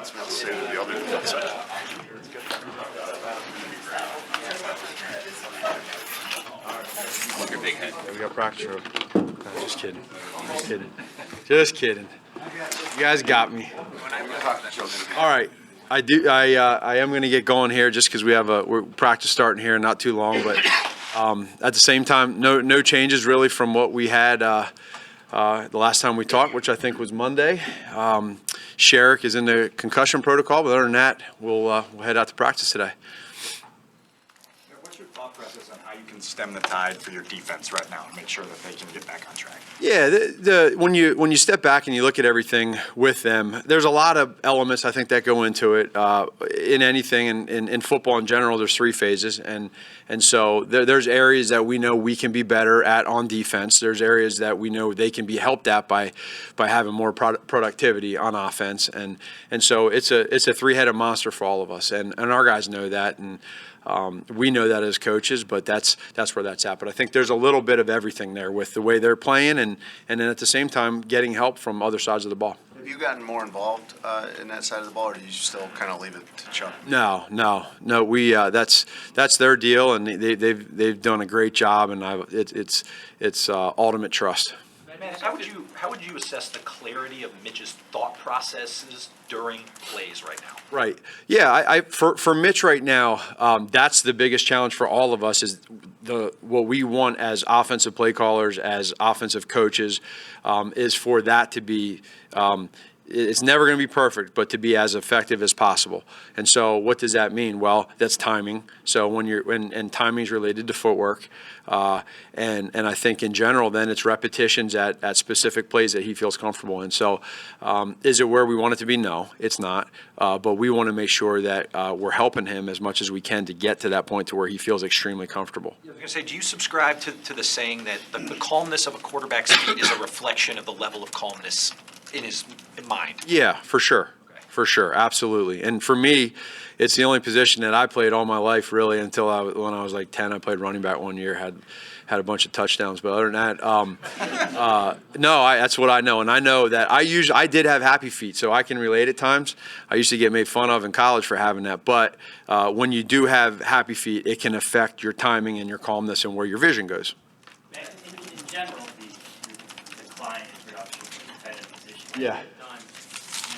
offense have to say to the other side? Look your big head. We got practice room. No, just kidding. Just kidding. Just kidding. You guys got me. All right. I do. I am going to get going here just because we're practice starting here in not too long. But at the same time, no changes really from what we had the last time we talked, which I think was Monday. Sherrick is in the concussion protocol, but other than that, we'll head out to practice today. What's your thought process on how you can stem the tide for your defense right now and make sure that they can get back on track? Yeah, when you step back and you look at everything with them, there's a lot of elements I think that go into it. In anything, in football in general, there's three phases, and so there's areas that we know we can be better at on defense. There's areas that we know they can be helped at by having more productivity on offense, and so it's a three-headed monster for all of us, and our guys know that, and we know that as coaches, but that's where that's at. But I think there's a little bit of everything there with the way they're playing, and then at the same time getting help from other sides of the ball. Have you gotten more involved in that side of the ball, or do you still kind of leave it to Chuck? No. We that's their deal, and they've done a great job, and it's ultimate trust. Man, how would you assess the clarity of Mitch's thought processes during plays right now? Right. Yeah. For Mitch right now, that's the biggest challenge for all of us is what we want as offensive play callers, as offensive coaches, is for that to be. It's never going to be perfect, but to be as effective as possible. And so, what does that mean? Well, that's timing. So when timing is related to footwork, and I think in general, then it's repetitions at specific plays that he feels comfortable in. So, is it where we want it to be? No, it's not. But we want to make sure that we're helping him as much as we can to get to that point to where he feels extremely comfortable. I was going to say, do you subscribe to the saying that the calmness of a quarterback's feet is a reflection of the level of calmness in his mind? Yeah, for sure. Okay. For sure, absolutely. And for me, it's the only position that I played all my life, really, until when I was like 10. I played running back one year, had a bunch of touchdowns. But other than that, that's what I know. And I know that I did have happy feet, so I can relate at times. I used to get made fun of in college for having that. But when you do have happy feet, it can affect your timing and your calmness and where your vision goes. In general, the decline in production in competitive position. Yeah.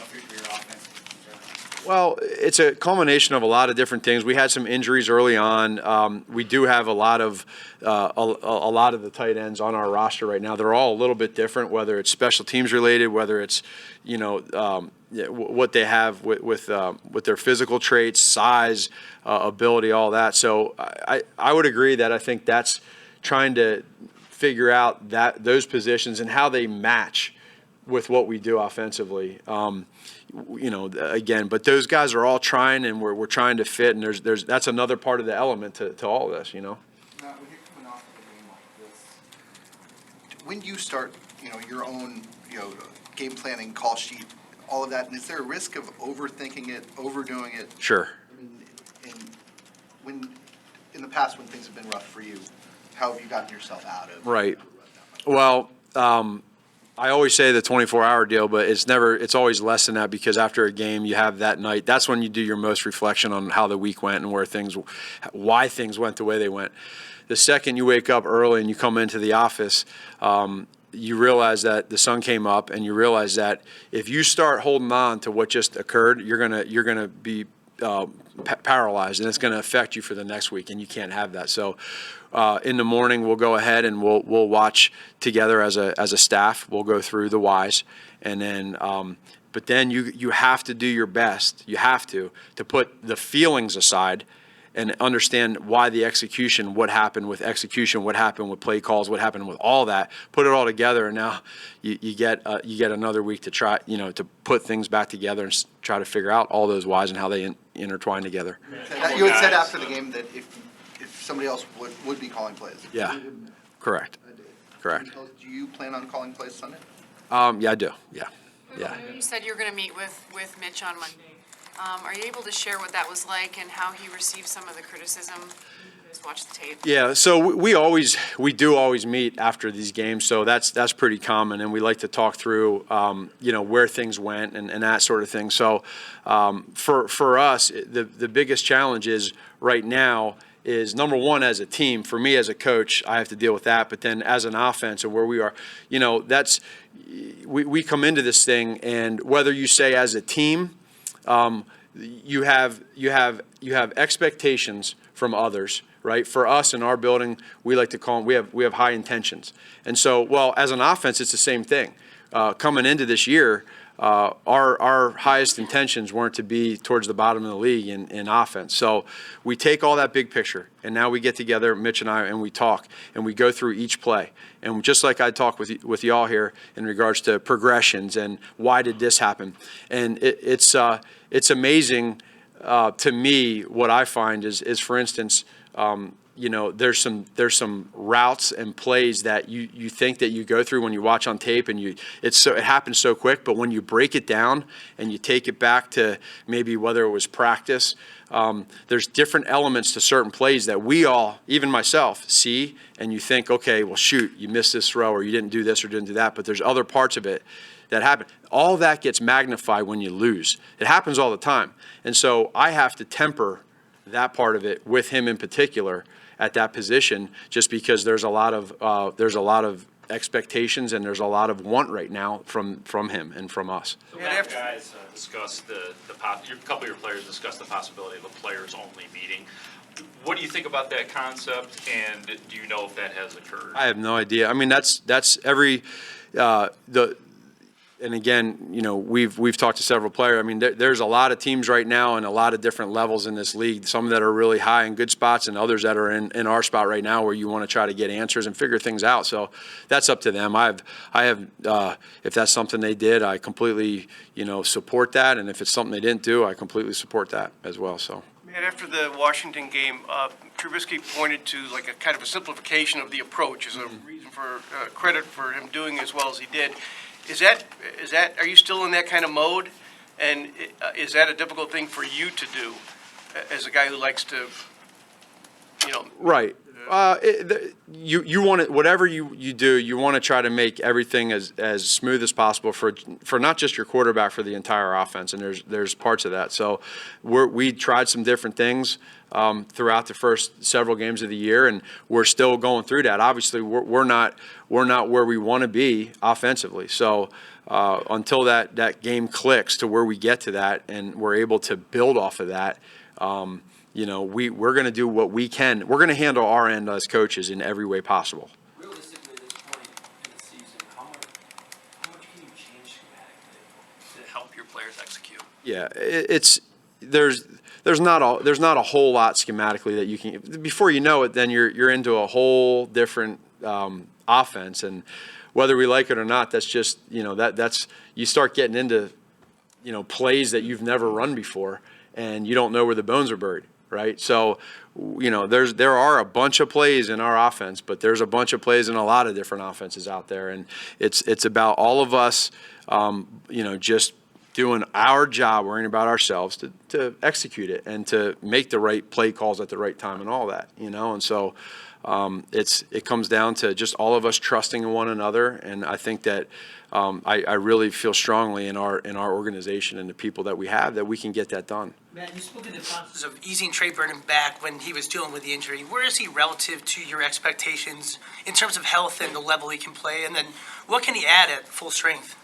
For your offense in general. Well, it's a culmination of a lot of different things. We had some injuries early on. We do have a lot of the tight ends on our roster right now. They're all a little bit different, whether it's special teams related, whether it's what they have with their physical traits, size, ability, all that. So I would agree that I think that's trying to figure out those positions and how they match with what we do offensively. Again, but those guys are all trying, and we're trying to fit, and there's that's another part of the element to all of this, Now, when you're coming off of a game like this, when do you start, your own, game planning, call sheet, all of that, and is there a risk of overthinking it, overdoing it? Sure. In the past, when things have been rough for you, how have you gotten yourself out of? Right. Well, I always say the 24-hour deal, but it's always less than that, because after a game you have that night. That's when you do your most reflection on how the week went and why things went the way they went. The second you wake up early and you come into the office, you realize that the sun came up, and you realize that if you start holding on to what just occurred, you're gonna be paralyzed, and it's going to affect you for the next week, and you can't have that. So in the morning, we'll go ahead and we'll watch together as a staff. We'll go through the whys, and then but then you have to do your best. You have to put the feelings aside and understand why the execution, what happened with execution, what happened with play calls, what happened with all that. Put it all together, and now you get another week to try, to put things back together and try to figure out all those whys and how they intertwine together. You had said after the game that if somebody else would be calling plays. Yeah, correct. Correct. Do you plan on calling plays Sunday? Yeah, I do. Yeah. You said you were going to meet with Mitch on Monday. Are you able to share what that was like and how he received some of the criticism Just watch the tape. Yeah, so we do always meet after these games, so that's pretty common, and we like to talk through, where things went and that sort of thing. So, for us, the biggest challenge is right now is number one as a team. For me as a coach, I have to deal with that, but then as an offense and where we are, we come into this thing, and whether you say as a team, you have expectations from others. Right? For us in our building, we like to call them, we have high intentions. And so, well, as an offense, it's the same thing. Coming into this year, our highest intentions weren't to be towards the bottom of the league in offense. So we take all that big picture, and now we get together, Mitch and I, and we talk, and we go through each play. And just like I talked with y'all here in regards to progressions and why did this happen. And it's amazing to me what I find is for instance, there's some routes and plays that you think that you go through when you watch on tape, and it happens so quick. But when you break it down and you take it back to maybe whether it was practice, there's different elements to certain plays that we all, even myself, see, and you think, okay, well, shoot, you missed this throw, or you didn't do this or didn't do that. But there's other parts of it that happen. All that gets magnified when you lose. It happens all the time, and so I have to temper that part of it with him in particular at that position, just because there's a lot of expectations and there's a lot of want right now from him and from us. So Matt, guys discussed a couple of your players discussed the possibility of a players-only meeting. What do you think about that concept, and do you know if that has occurred? I have no idea. I mean, that's every and again, we've talked to several players. I mean, there's a lot of teams right now and a lot of different levels in this league. Some that are really high in good spots, and others that are in our spot right now where you want to try to get answers and figure things out. So that's up to them. I have if that's something they did, I completely support that, and if it's something they didn't do, I completely support that as well. So. And after the Washington game, Trubisky pointed to like a kind of a simplification of the approach as a reason for credit for him doing as well as he did. Is that are you still in that kind of mode? And is that a difficult thing for you to do as a guy who likes to, Right. You want it, whatever you do, you want to try to make everything as smooth as possible for not just your quarterback, for the entire offense. And there's parts of that. So we tried some different things throughout the first several games of the year, and we're still going through that. Obviously, we're not where we want to be offensively. So until that game clicks to where we get to that, and we're able to build off of that. We're going to do what we can. We're going to handle our end as coaches in every way possible. Realistically, at this point in the season, how much can you change schematically to help your players execute? Yeah, there's not a whole lot schematically that you can. Before you know it, then you're into a whole different offense, and whether we like it or not, that's just that's you start getting into plays that you've never run before, and you don't know where the bones are buried. Right, so there are a bunch of plays in our offense, but there's a bunch of plays in a lot of different offenses out there, and it's about all of us, just doing our job, worrying about ourselves to execute it and to make the right play calls at the right time and all that, and so it comes down to just all of us trusting in one another, and I think that I really feel strongly in our organization and the people that we have that we can get that done. Matt, you spoke of the process of easing Trey Burton back when he was dealing with the injury. Where is he relative to your expectations in terms of health and the level he can play? And then what can he add at full strength?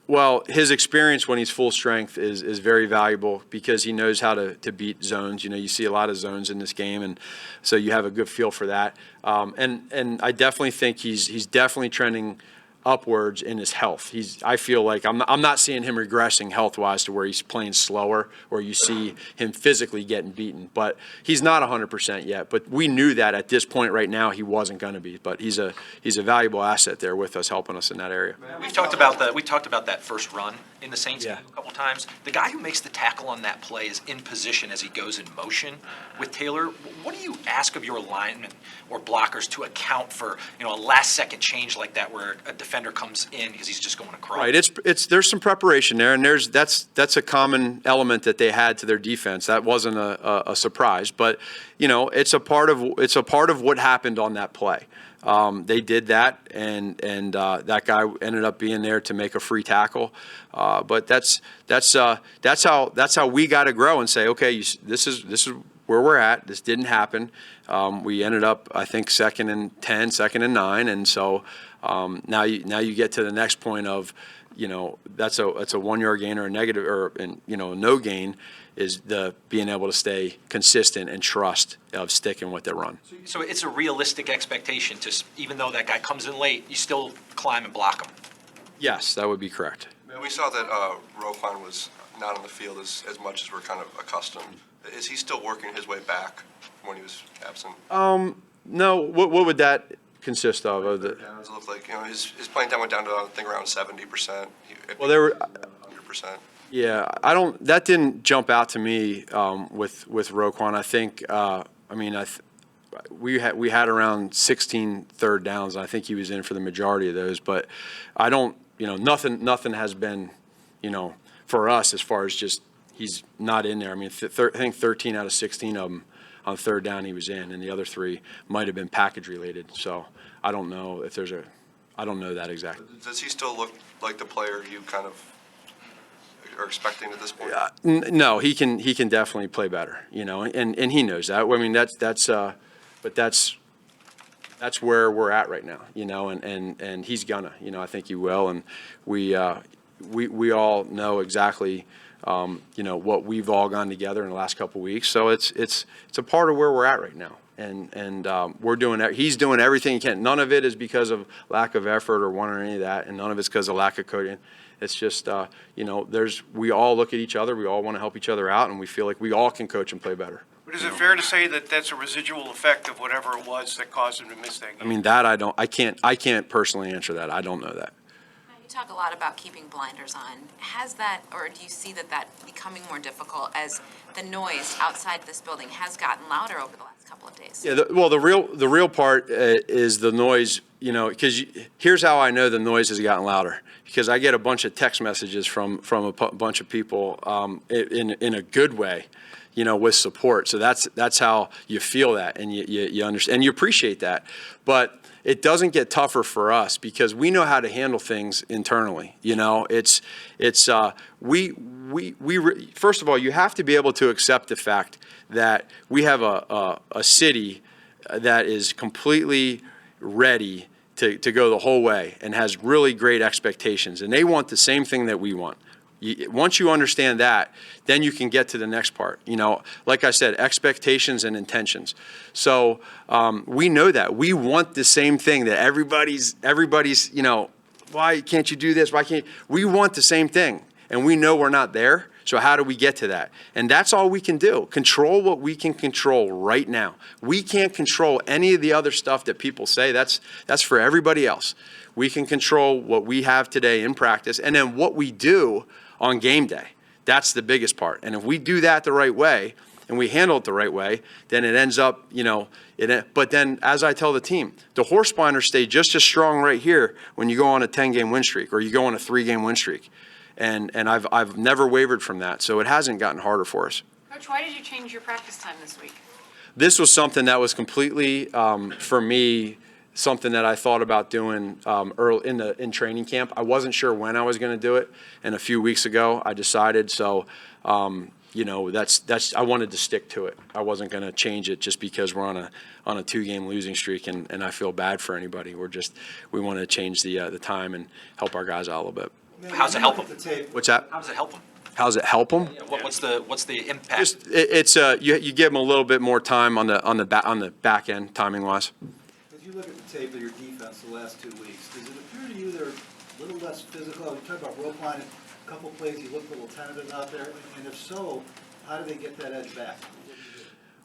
Well, his experience when he's full strength is very valuable because he knows how to beat zones. You see a lot of zones in this game, and so you have a good feel for that. And I definitely think he's definitely trending upwards in his health. I feel like I'm not seeing him regressing health-wise to where he's playing slower or you see him physically getting beaten. But he's not 100% yet. But we knew that at this point right now he wasn't going to be. But he's a valuable asset there with us, helping us in that area. We talked about that first run in the Saints game Yeah. a couple times. The guy who makes the tackle on that play is in position as he goes in motion with Taylor. What do you ask of your linemen or blockers to account for a last-second change like that where a defense defender comes in because he's just going across. Right, there's some preparation there, and that's a common element that they had to their defense. That wasn't a surprise, but it's a part of what happened on that play. They did that, and that guy ended up being there to make a free tackle. But that's how we got to grow and say, okay, this is where we're at. This didn't happen. We ended up, I think, 2nd and 10, 2nd and 9, and so now you get to the next point of, that's a 1 yard gain or a negative or a no gain is the being able to stay consistent and trust of sticking with their run. So it's a realistic expectation to, even though that guy comes in late, you still climb and block him. Yes, that would be correct. We saw that Roquan was not on the field as much as we're kind of accustomed. Is he still working his way back when he was absent? No, what would that consist of? It looked like his playing time went down to I think around 70%. Well, there were 100%. Yeah, that didn't jump out to me with Roquan. I think we had around 16 third downs, and I think he was in for the majority of those. But I don't, nothing has been, for us as far as just he's not in there. I mean, I think 13 out of 16 of them on third down he was in, and the other 3 might have been package related. So I don't know if I don't know that exactly. Does he still look like the player you kind of are expecting at this point? No, he can definitely play better, and he knows that. I mean, that's where we're at right now, and he's gonna, I think he will, and we all know exactly, what we've all gone together in the last couple of weeks. So it's a part of where we're at right now, and we're doing that. He's doing everything he can. None of it is because of lack of effort or want or any of that, and none of it's because of lack of coaching. It's just, we all look at each other, we all want to help each other out, and we feel like we all can coach and play better. But is it fair to say that that's a residual effect of whatever it was that caused him to miss that game? I mean, that I can't personally answer that. I don't know that. You talk a lot about keeping blinders on. Has that, or do you see that becoming more difficult as the noise outside this building has gotten louder over the last couple of days? Yeah, the real part is the noise, because here's how I know the noise has gotten louder. Because I get a bunch of text messages from a bunch of people in a good way, with support. So that's how you feel that, and you understand and you appreciate that. But it doesn't get tougher for us because we know how to handle things internally. It's first of all, you have to be able to accept the fact that we have a city that is completely ready to go the whole way and has really great expectations, and they want the same thing that we want. Once you understand that, then you can get to the next part. Like I said, expectations and intentions. So we know that. We want the same thing that everybody's, why can't you do this? Why can't we want the same thing? And we know we're not there. So how do we get to that? And that's all we can do. Control what we can control right now. We can't control any of the other stuff that people say. That's for everybody else. We can control what we have today in practice, and then what we do on game day. That's the biggest part. And if we do that the right way and we handle it the right way, then it ends up, but then as I tell the team, the horse blinders stay just as strong right here when you go on a 10-game win streak or you go on a 3-game win streak. And I've never wavered from that. So it hasn't gotten harder for us. Coach, why did you change your practice time this week? This was something that was completely, for me, something that I thought about doing early in training camp. I wasn't sure when I was going to do it, and a few weeks ago I decided. So, that's I wanted to stick to it. I wasn't going to change it just because we're on a 2-game losing streak, and I feel bad for anybody. We want to change the time and help our guys out a little bit. How's it help them? What's that? How does it help them? How's it help them? What's the impact? Just you give them a little bit more time on the back end timing wise. As you look at the tape of your defense the last 2 weeks, does it appear to you they're a little less physical? You talk about Roquan, a couple plays he looked a little tentative out there, and if so, how do they get that edge back?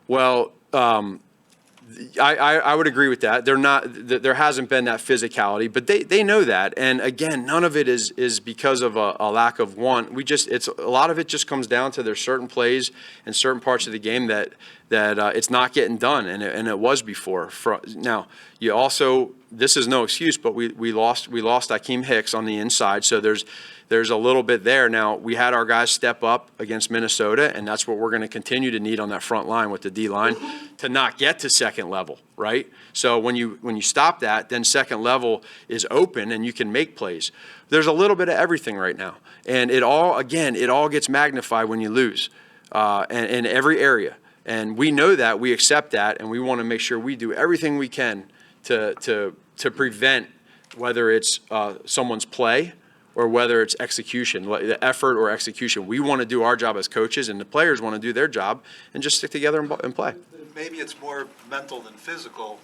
Well, I would agree with that. There hasn't been that physicality, but they know that. And again, none of it is because of a lack of want. A lot of it just comes down to there's certain plays and certain parts of the game that that it's not getting done, and it was before. Now, you also, this is no excuse, but we lost Akeem Hicks on the inside, so there's a little bit there. Now, we had our guys step up against Minnesota, and that's what we're going to continue to need on that front line with the D-line to not get to second level, right? So when you stop that, then second level is open and you can make plays. There's a little bit of everything right now, and it all gets magnified when you lose, and in every area. And we know that, we accept that, and we want to make sure we do everything we can to prevent, whether it's someone's play or whether it's execution, the effort or execution. We want to do our job as coaches, and the players want to do their job and just stick together and play. Maybe it's more mental than physical.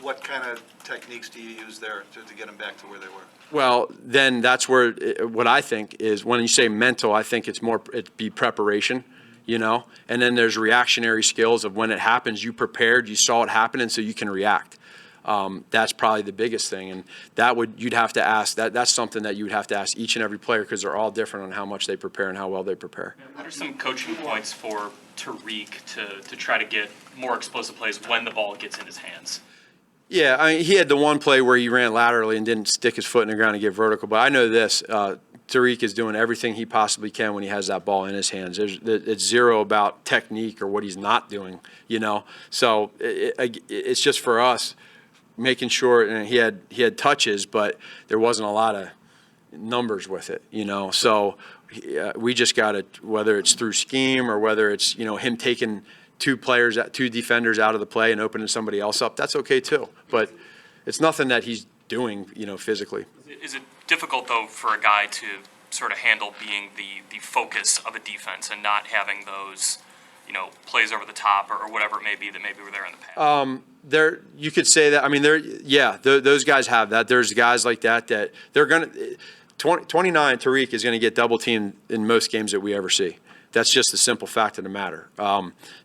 What kind of techniques do you use there to get them back to where they were? Well, then that's where, what I think is, when you say mental, I think it'd be preparation. And then there's reactionary skills of when it happens, you prepared, you saw it happen, and so you can react. That's probably the biggest thing, and you'd have to ask, that's something that you would have to ask each and every player, because they're all different on how much they prepare and how well they prepare. What are some coaching points for Tariq to try to get more explosive plays when the ball gets in his hands? Yeah, I mean, he had the one play where he ran laterally and didn't stick his foot in the ground and get vertical, but I know this, Tariq is doing everything he possibly can when he has that ball in his hands. It's zero about technique or what he's not doing, So it's just for us making sure, and he had touches, but there wasn't a lot of numbers with it, So we just got to, whether it's through scheme or whether it's, him taking two defenders out of the play and opening somebody else up, that's okay too. But it's nothing that he's doing, physically. Is it difficult, though, for a guy to sort of handle being the focus of a defense and not having those, plays over the top or whatever it may be that maybe were there in the past? You could say that. I mean, those guys have that. There's guys like that they're going to 29, Tariq is going to get double teamed in most games that we ever see. That's just the simple fact of the matter.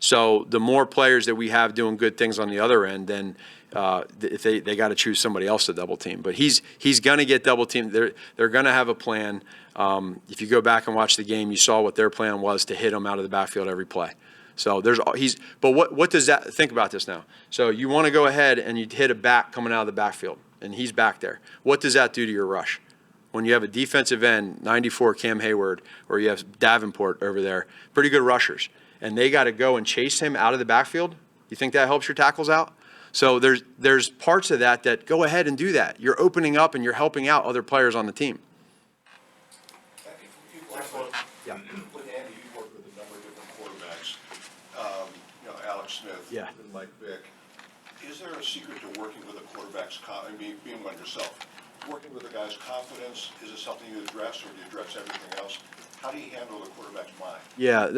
So the more players that we have doing good things on the other end, then if they got to choose somebody else to double team. But he's going to get double teamed. They're going to have a plan. If you go back and watch the game, you saw what their plan was to hit him out of the backfield every play. So but what does that, think about this now. So you want to go ahead and you hit a back coming out of the backfield, and he's back there. What does that do to your rush? When you have a defensive end, 94 Cam Hayward, or you have Davenport over there, pretty good rushers, and they got to go and chase him out of the backfield, you think that helps your tackles out? So there's parts of that go ahead and do that. You're opening up and you're helping out other players on the team. Yeah. With Andy, you worked with a number of different quarterbacks, Alex Smith and Mike Vick. Is there a secret to working with a quarterback's, being one yourself, working with a guy's confidence? Is it something you address, or do you address everything else? How do you handle the quarterback's mind? Yeah,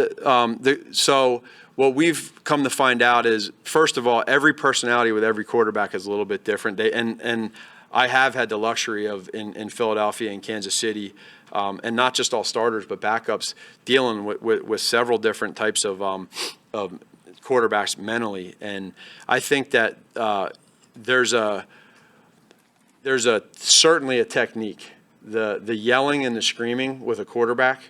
so what we've come to find out is, first of all, every personality with every quarterback is a little bit different. And I have had the luxury of, in Philadelphia and Kansas City, and not just all starters, but backups, dealing with several different types of quarterbacks mentally. And I think that there's certainly a technique. The yelling and the screaming with a quarterback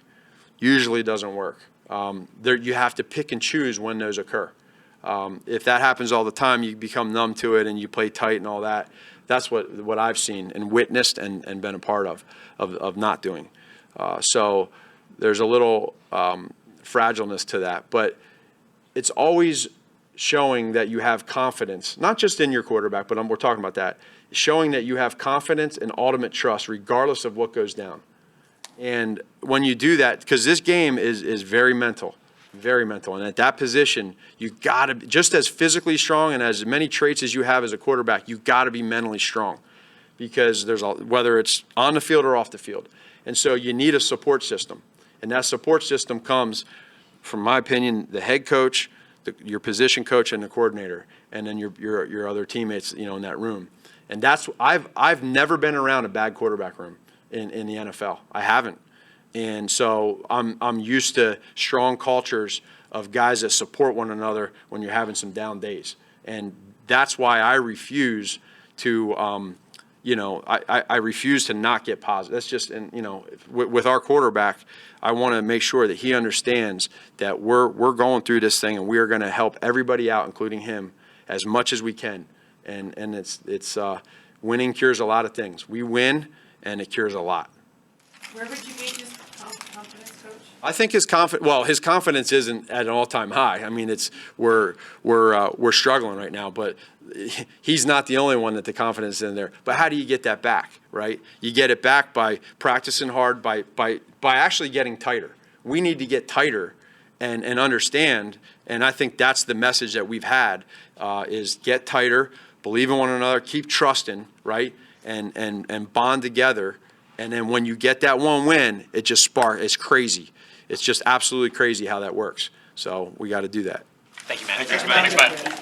usually doesn't work. You have to pick and choose when those occur. If that happens all the time, you become numb to it and you play tight and all that. That's what I've seen and witnessed and been a part of not doing. So there's a little fragileness to that, but it's always showing that you have confidence, not just in your quarterback, but we're talking about that, showing that you have confidence and ultimate trust regardless of what goes down. And when you do that, because this game is very mental, and at that position, you got to, just as physically strong and as many traits as you have as a quarterback, you got to be mentally strong, because whether it's on the field or off the field. And so you need a support system, and that support system comes, from my opinion, the head coach, your position coach, and the coordinator, and then your other teammates, in that room. And that's, I've never been around a bad quarterback room in the NFL. I haven't. And so I'm used to strong cultures of guys that support one another when you're having some down days. And that's why I refuse to you know, I refuse to not get positive. That's just, and, you know, with our quarterback, I want to make sure that he understands that we're going through this thing and we are going to help everybody out, including him, as much as we can. And it's winning cures a lot of things. We win and it cures a lot. Where would you rate his confidence, Coach? I think his confidence isn't at an all-time high. I mean, we're struggling right now, but he's not the only one that the confidence is in there. But how do you get that back, right? You get it back by practicing hard, by actually getting tighter. We need to get tighter and understand, and I think that's the message that we've had, is get tighter, believe in one another, keep trusting, right? And bond together. And then when you get that one win, it just it's crazy. It's just absolutely crazy how that works. So we got to do that. Thank you, Matt. Thanks, Matt.